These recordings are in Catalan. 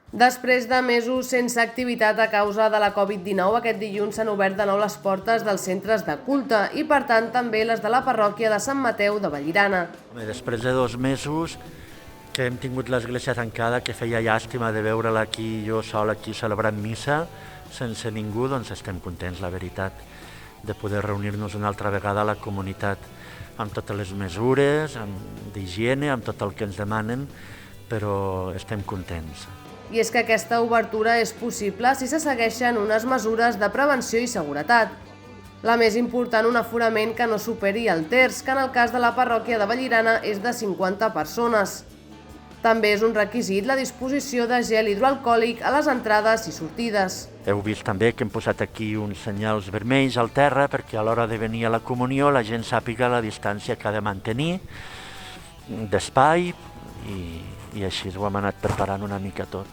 Després de mesos sense activitat a causa de la Covid-19, aquest dilluns s'han obert de nou les portes dels centres de culte i, per tant, també les de la parròquia de Sant Mateu de Vallirana. Després de 2 mesos que hem tingut l'església tancada, que feia llàstima de veure-la aquí, jo sol aquí celebrant missa, sense ningú, doncs estem contents, la veritat, de poder reunir-nos una altra vegada a la comunitat, amb totes les mesures, d'higiene, amb tot el que ens demanen, però estem contents. I és que aquesta obertura és possible si se segueixen unes mesures de prevenció i seguretat. La més important, un aforament que no superi el terç, que en el cas de la parròquia de Vallirana és de 50 persones. També és un requisit la disposició de gel hidroalcohòlic a les entrades i sortides. Heu vist també que hem posat aquí uns senyals vermells al terra perquè a l'hora de venir a la comunió la gent sàpiga la distància que ha de mantenir d'espai i així ho hem anat preparant una mica tot.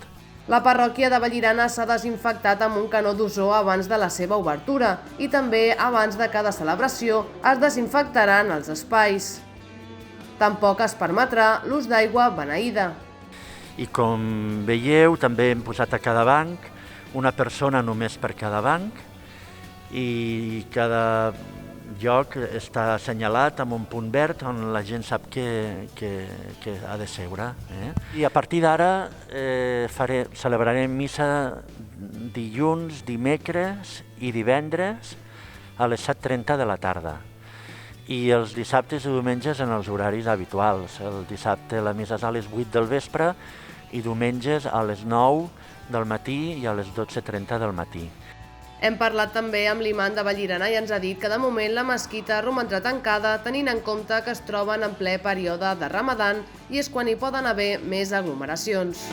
La parròquia de Vallirana s'ha desinfectat amb un canó d'ozó abans de la seva obertura i també abans de cada celebració es desinfectaran els espais. Tampoc es permetrà l'ús d'aigua beneïda. I com veieu, també hem posat a cada banc una persona només per cada banc i cada lloc està assenyalat amb un punt verd on la gent sap que ha de seure. I a partir d'ara celebrarem missa dilluns, dimecres i divendres a les 7:30 de la tarda. I els dissabtes i diumenges en els horaris habituals. El dissabte la missa és a les 8 del vespre i diumenges a les 9 del matí i a les 12:30 del matí. Hem parlat també amb l'imam de Vallirana i ens ha dit que de moment la mesquita romandrà tancada tenint en compte que es troben en ple període de Ramadan i és quan hi poden haver més aglomeracions.